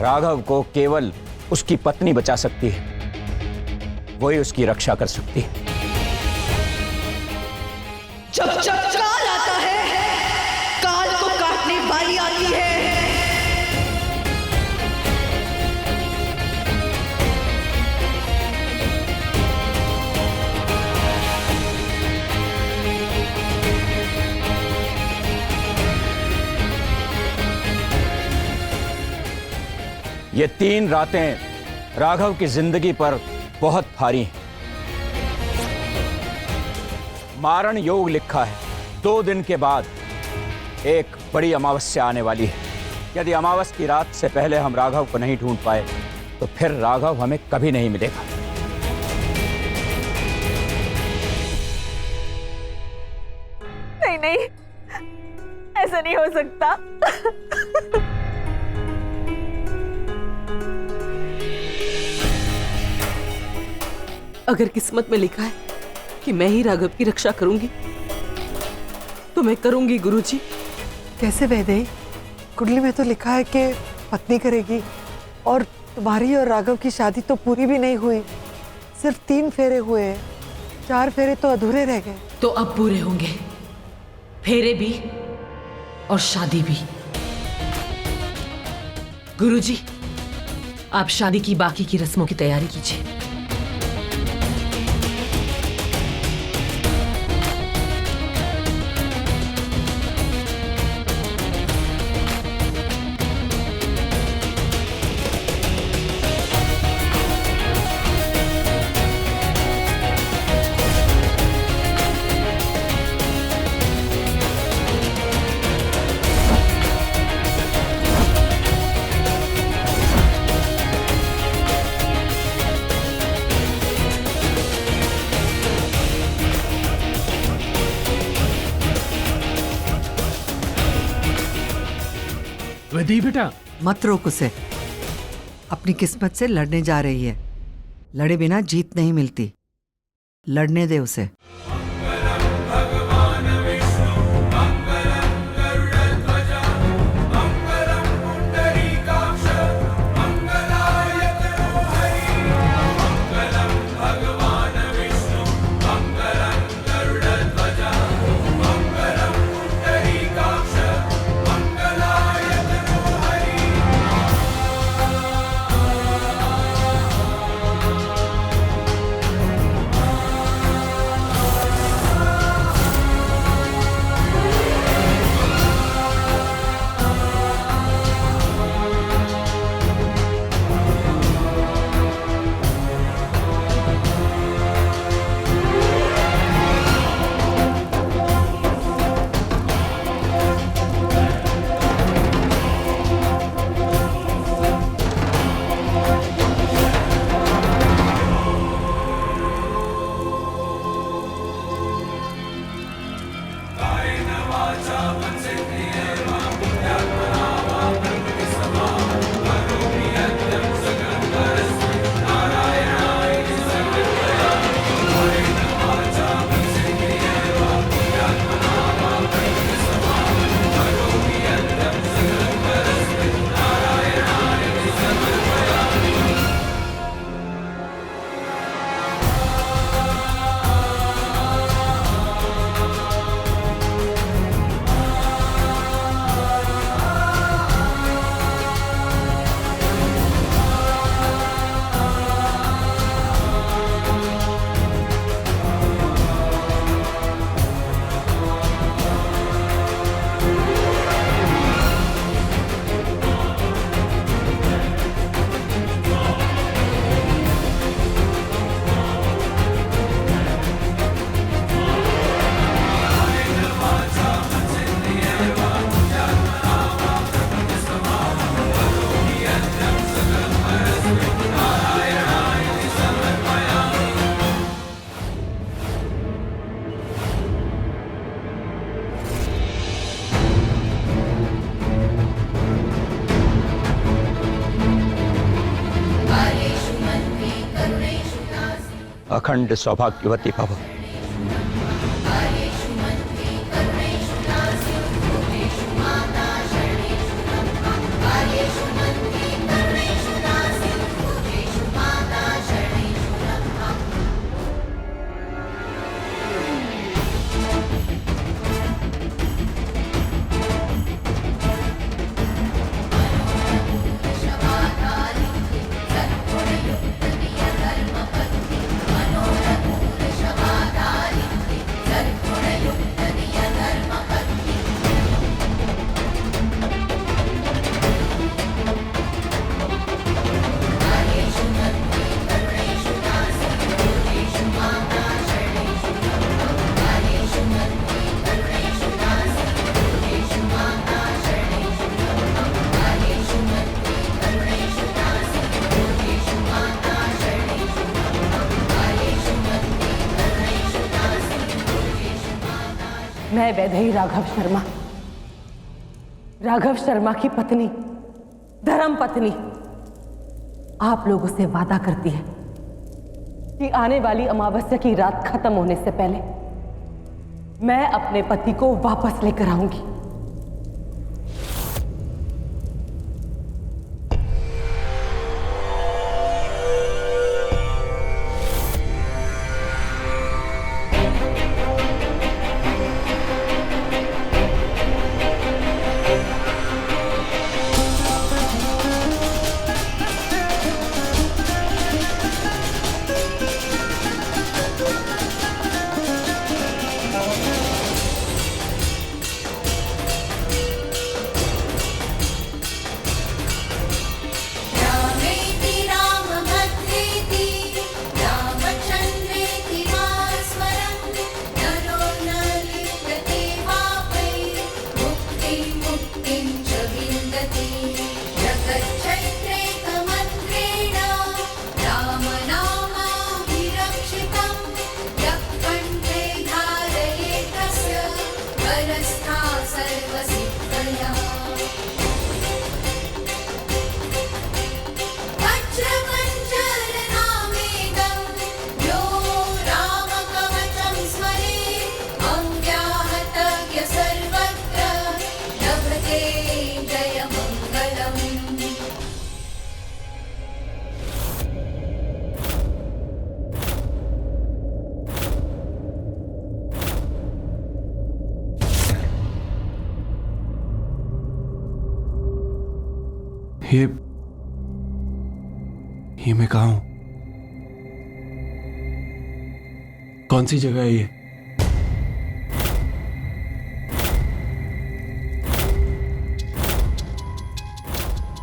राघव को केवल उसकी पत्नी बचा सकती है, वही उसकी रक्षा कर सकती है। जब जब काल आता है, काल को काटने वाली आती है। ये 3 रातें राघव की जिंदगी पर बहुत भारी हैं। मारण योग लिखा है, 2 दिन के बाद एक बड़ी अमावस्या आने वाली है। यदि अमावस्या की रात से पहले हम राघव को नहीं ढूंढ पाए तो फिर राघव हमें कभी नहीं मिलेगा। नहीं नहीं, ऐसा नहीं हो सकता। अगर किस्मत में लिखा है कि मैं ही राघव की रक्षा करूंगी तो मैं करूंगी गुरुजी। कैसे वैदेही? कुंडली में तो लिखा है कि पत्नी करेगी, और तुम्हारी और राघव की शादी तो पूरी भी नहीं हुई, सिर्फ 3 फेरे हुए हैं, 4 फेरे तो अधूरे रह गए। तो अब पूरे होंगे, फेरे भी और शादी भी। गुरुजी, आप शादी की बाकी की रस्मों की तैयारी कीजिए। वैदेही बेटा, मत रोक उसे, अपनी किस्मत से लड़ने जा रही है। लड़े बिना जीत नहीं मिलती, लड़ने दे उसे। अखंड सौभाग्यवती भव। मैं वैदेही राघव शर्मा, राघव शर्मा की पत्नी, धर्म पत्नी, आप लोगों से वादा करती है कि आने वाली अमावस्या की रात खत्म होने से पहले मैं अपने पति को वापस लेकर आऊंगी। ये मैं कहाँ हूं? कौन सी जगह है ये?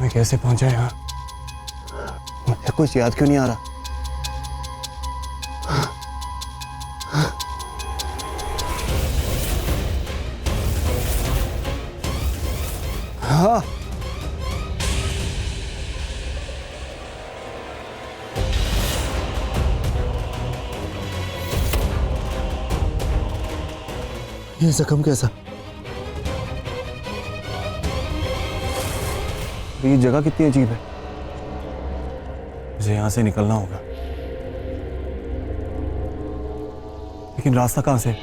मैं कैसे पहुंचा यहाँ? मुझे कुछ याद क्यों नहीं आ रहा? हाँ, ये जख्म कैसा? ये जगह कितनी अजीब है। मुझे यहां से निकलना होगा, लेकिन रास्ता कहां से?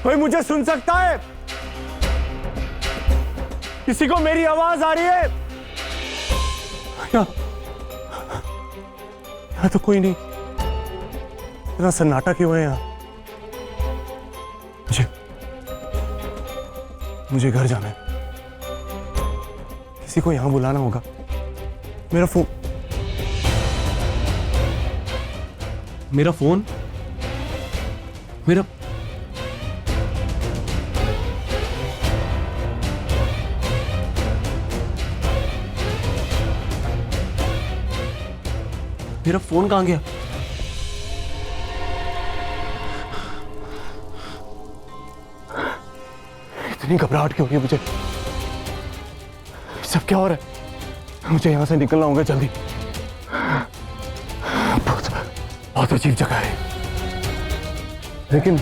कोई मुझे सुन सकता है? किसी को मेरी आवाज आ रही है? यहाँ तो कोई नहीं। इतना सन्नाटा क्यों है यहाँ? मुझे घर जाना है। किसी को यहां बुलाना होगा। मेरा फोन मेरा फोन कहां गया? इतनी घबराहट क्यों हुई मुझे? सब क्या हो रहा है? मुझे यहां से निकलना होगा जल्दी। बहुत अजीब जगह है, लेकिन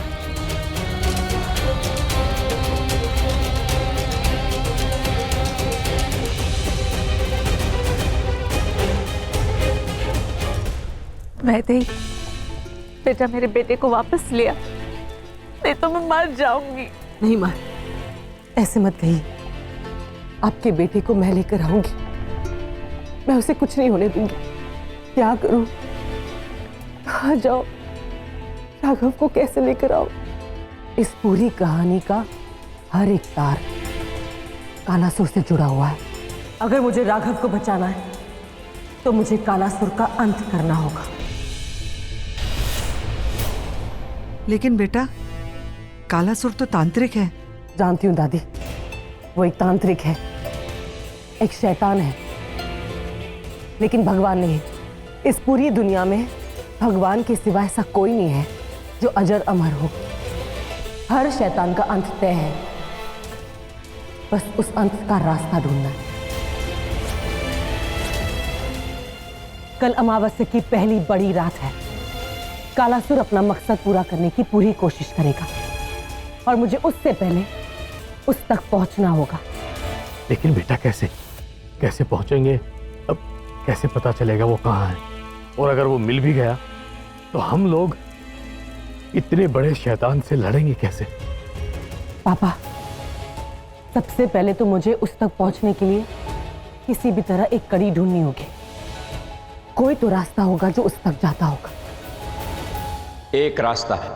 वैदेही, बेटा मेरे बेटे को वापस लिया, नहीं तो मैं मर जाऊंगी। नहीं मां, ऐसे मत कहिए। आपके बेटे को मैं लेकर आऊंगी। मैं उसे कुछ नहीं होने दूंगी। क्या करूं? कहाँ जाओ? राघव को कैसे लेकर आओ? इस पूरी कहानी का हर एक तार कालासुर से जुड़ा हुआ है। अगर मुझे राघव को बचाना है तो मुझे कालासुर का अंत करना होगा। लेकिन बेटा, कालासुर तो तांत्रिक है। जानती हूँ दादी, वो एक तांत्रिक है, एक शैतान है, लेकिन भगवान नहीं है। इस पूरी दुनिया में भगवान के सिवा ऐसा कोई नहीं है जो अजर अमर हो। हर शैतान का अंत तय है, बस उस अंत का रास्ता ढूंढना है। कल अमावस्या की पहली बड़ी रात है। कालासुर अपना मकसद पूरा करने की पूरी कोशिश करेगा और मुझे उससे पहले उस तक पहुंचना होगा। लेकिन बेटा कैसे कैसे पहुंचेंगे? अब कैसे पता चलेगा वो कहाँ है? और अगर वो मिल भी गया तो हम लोग इतने बड़े शैतान से लड़ेंगे कैसे? पापा, सबसे पहले तो मुझे उस तक पहुंचने के लिए किसी भी तरह एक कड़ी ढूंढनी होगी। कोई तो रास्ता होगा जो उस तक जाता होगा। एक रास्ता है।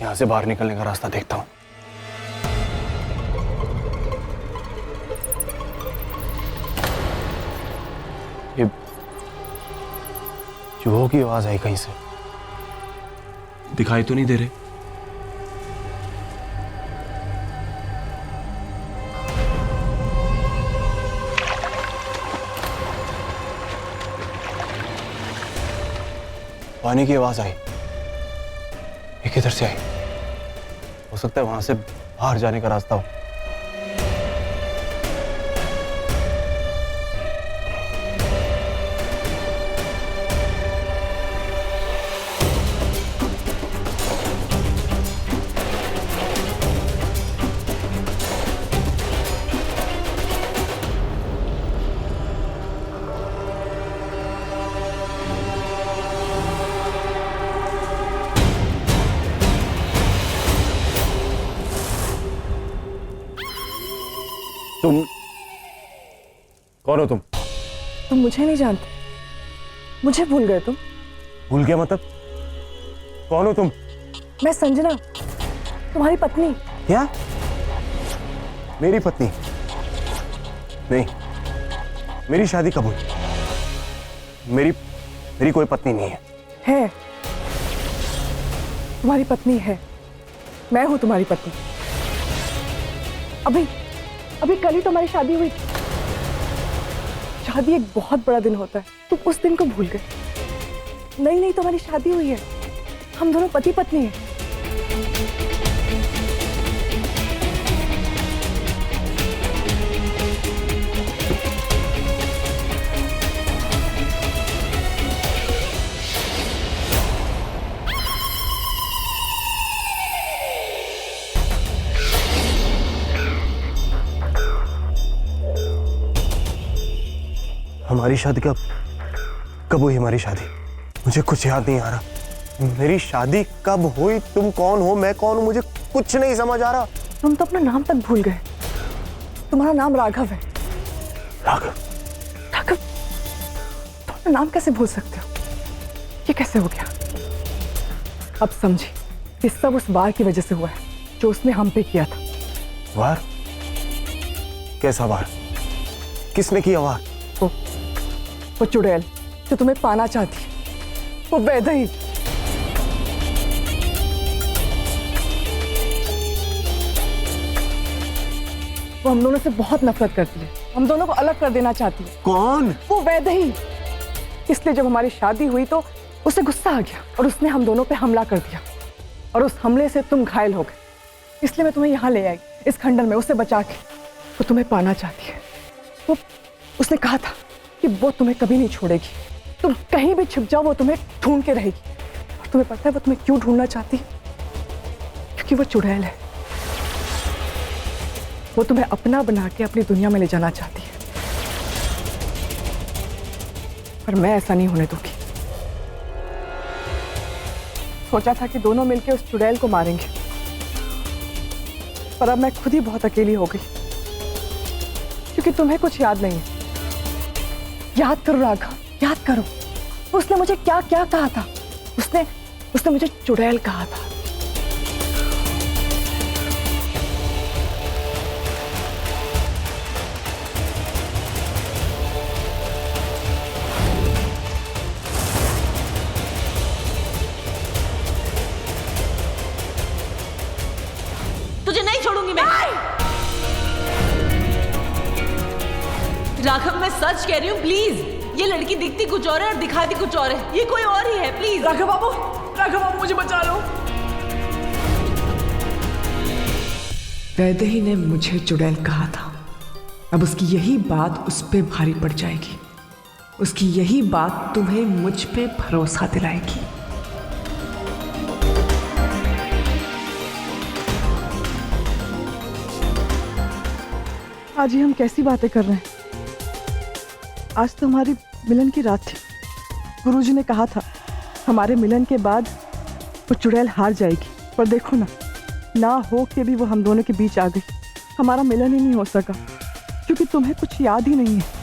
यहां से बाहर निकलने का रास्ता देखता हूं। ये चूहों की आवाज आई कहीं से। दिखाई तो नहीं दे रहे। पानी की आवाज आई। ये किधर से आई? हो सकता है वहां से बाहर जाने का रास्ता हो। तुम कौन हो? तुम मुझे नहीं जानते, मुझे भूल गए तुम? भूल गया मतलब? कौन हो तुम? मैं संजना, तुम्हारी पत्नी। क्या? मेरी पत्नी? नहीं, मेरी शादी कब हुई? मेरी कोई पत्नी नहीं है। है, तुम्हारी पत्नी है। मैं हूं तुम्हारी पत्नी। अभी कल ही तुम्हारी शादी हुई। शादी एक बहुत बड़ा दिन होता है, तुम उस दिन को भूल गए। नहीं, तुम्हारी शादी हुई है। हम दोनों पति पत्नी हैं। हमारी शादी कब हुई? हमारी शादी मुझे कुछ याद नहीं आ रहा। मेरी शादी कब हुई? तुम कौन हो? मैं कौन हूं? मुझे कुछ नहीं समझ आ रहा। तुम तो अपना नाम तक भूल गए। तुम्हारा नाम राघव है। राघव? तुम अपना नाम कैसे भूल सकते हो? ये कैसे हो गया? अब समझी कि सब उस वार की वजह से हुआ है जो उसने हम पे किया था। वार? कैसा वार? किसने किया वार? वो चुड़ैल जो तुम्हें पाना चाहती है, वो वैदेही। वो हम दोनों से बहुत नफरत करती है, हम दोनों को अलग कर देना चाहती है। कौन? वो वैदेही। इसलिए जब हमारी शादी हुई तो उसे गुस्सा आ गया और उसने हम दोनों पे हमला कर दिया और उस हमले से तुम घायल हो गए। इसलिए मैं तुम्हें यहाँ ले आई, इस खंडर में उसे बचा के। वो तुम्हें पाना चाहती है। उसने कहा था कि वो तुम्हें कभी नहीं छोड़ेगी। तुम कहीं भी छिप जाओ, वो तुम्हें ढूंढ के रहेगी। और तुम्हें पता है वो तुम्हें क्यों ढूंढना चाहती है? क्योंकि वो चुड़ैल है। वो तुम्हें अपना बना के अपनी दुनिया में ले जाना चाहती है। पर मैं ऐसा नहीं होने दूंगी। सोचा था कि दोनों मिलकर उस चुड़ैल को मारेंगे, पर अब मैं खुद ही बहुत अकेली हो गई। क्योंकि तुम्हें कुछ याद नहीं है। याद करो राघव, याद करो। उसने मुझे क्या क्या कहा था? उसने मुझे चुड़ैल कहा था। तुझे नहीं छोड़ूंगी मैं। राघव, मैं सच कह रही हूँ, प्लीज। ये लड़की दिखती कुछ और है और दिखाती कुछ और है। ये कोई और ही है, प्लीज। राघव बाबू मुझे बचा लो। वैदेही ने मुझे चुड़ैल कहा था। अब उसकी यही बात उस पे भारी पड़ जाएगी। उसकी यही बात तुम्हें मुझ पे भरोसा दिलाएगी। आज ही हम कैसी बातें कर रहे हैं? आज तो हमारी मिलन की रात थी। गुरुजी ने कहा था हमारे मिलन के बाद वो चुड़ैल हार जाएगी, पर देखो ना हो के भी वो हम दोनों के बीच आ गई। हमारा मिलन ही नहीं हो सका क्योंकि तुम्हें कुछ याद ही नहीं है।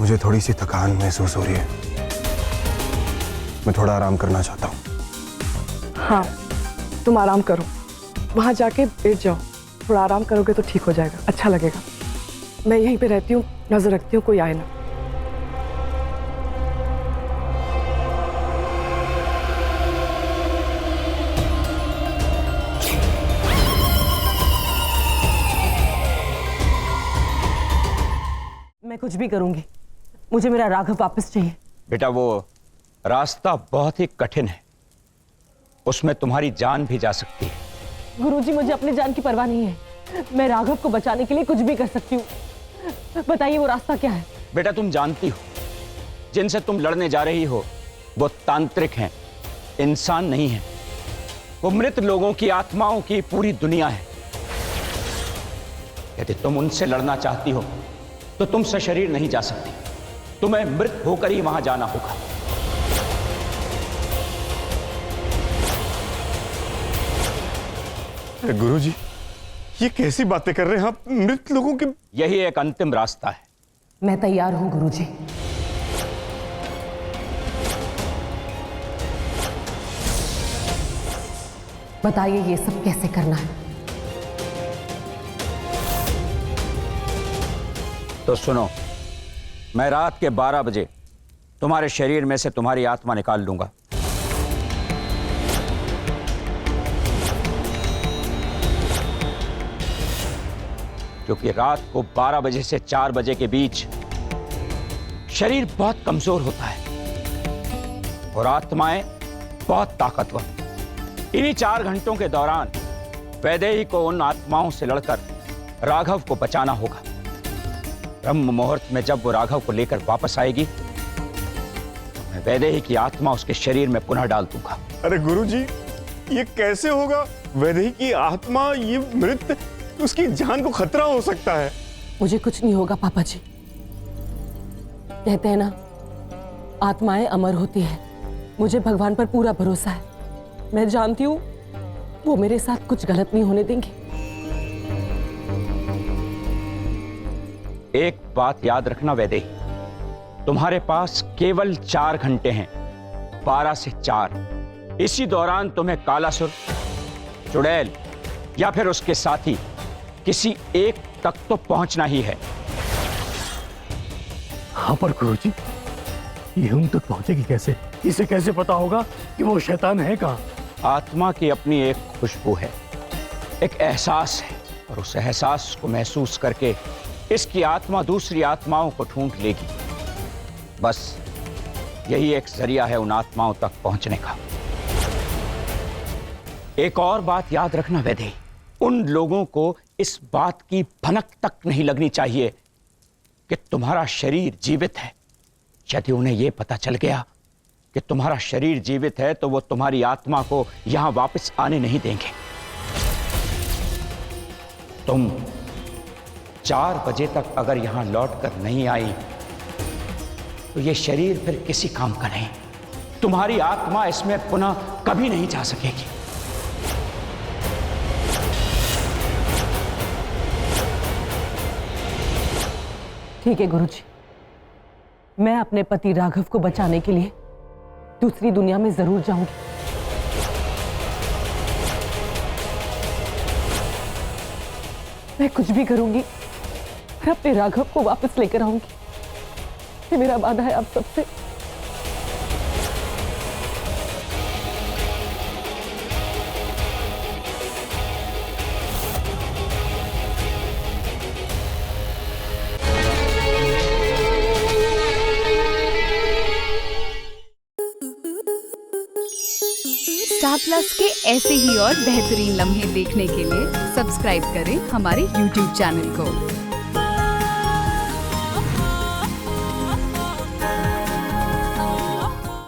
मुझे थोड़ी सी थकान महसूस हो रही है, मैं थोड़ा आराम करना चाहता हूँ। हाँ, तुम आराम करो, वहां जाके बैठ जाओ। थोड़ा आराम करोगे तो ठीक हो जाएगा, अच्छा लगेगा। मैं यहीं पे रहती हूँ, नजर रखती हूँ कोई आए ना। मैं कुछ भी करूंगी, मुझे मेरा राघव वापस चाहिए। बेटा, वो रास्ता बहुत ही कठिन है, उसमें तुम्हारी जान भी जा सकती है। गुरुजी, मुझे अपनी जान की परवाह नहीं है। मैं राघव को बचाने के लिए कुछ भी कर सकती हूँ। बताइए वो रास्ता क्या है? बेटा, तुम जानती हो जिनसे तुम लड़ने जा रही हो वो तांत्रिक हैं, इंसान नहीं है। वो मृत लोगों की आत्माओं की पूरी दुनिया है। यदि तुम उनसे लड़ना चाहती हो तो तुम सशरीर नहीं जा सकती, तुम्हें मृत होकर ही वहां जाना होगा। गुरुजी, ये कैसी बातें कर रहे हैं आप? मृत लोगों के... यही एक अंतिम रास्ता है। मैं तैयार हूं गुरुजी। बताइए ये सब कैसे करना है? तो सुनो, मैं रात के 12 बजे तुम्हारे शरीर में से तुम्हारी आत्मा निकाल लूंगा। क्योंकि रात को 12 बजे से 4 बजे के बीच शरीर बहुत कमजोर होता है और आत्माएं बहुत ताकतवर। इन्हीं 4 घंटों के दौरान वैदेही को उन आत्माओं से लड़कर राघव को बचाना होगा। ब्रह्म मुहूर्त में जब वो राघव को लेकर वापस आएगी तो मैं वैदेही की आत्मा उसके शरीर में पुनः डाल दूंगा। अरे गुरुजी, ये कैसे होगा? वैदेही की आत्मा, ये मृत, उसकी जान को खतरा हो सकता है। मुझे कुछ नहीं होगा पापा जी। कहते हैं ना, आत्माएं अमर होती है। मुझे भगवान पर पूरा भरोसा है। मैं जानती हूँ वो मेरे साथ कुछ गलत नहीं होने देंगे। एक बात याद रखना वैदेही, तुम्हारे पास केवल 4 घंटे हैं, 12 से 4। इसी दौरान तुम्हें कालासुर, चुड़ैल या फिर उसके साथी किसी एक तक तो पहुंचना ही है। हाँ, पर गुरुजी, ये हम तक पहुंचेगी कैसे? इसे कैसे पता होगा कि वो शैतान है कहाँ? आत्मा की अपनी एक खुशबू है, एक एहसास है, और उस एहसास को महसूस करके इसकी आत्मा दूसरी आत्माओं को ढूंढ लेगी। बस यही एक जरिया है उन आत्माओं तक पहुंचने का। एक और बात याद रखना वैदेही, उन लोगों को इस बात की भनक तक नहीं लगनी चाहिए कि तुम्हारा शरीर जीवित है। यदि उन्हें यह पता चल गया कि तुम्हारा शरीर जीवित है तो वो तुम्हारी आत्मा को यहां वापस आने नहीं देंगे। तुम 4 बजे तक अगर यहां लौट कर नहीं आई तो ये शरीर फिर किसी काम का नहीं। तुम्हारी आत्मा इसमें पुनः कभी नहीं जा सकेगी। ठीक है गुरुजी, मैं अपने पति राघव को बचाने के लिए दूसरी दुनिया में जरूर जाऊंगी। मैं कुछ भी करूंगी और अपने राघव को वापस लेकर आऊंगी। ये मेरा वादा है आप सबसे। स्टार प्लस के ऐसे ही और बेहतरीन लम्हे देखने के लिए सब्सक्राइब करें हमारे YouTube चैनल को।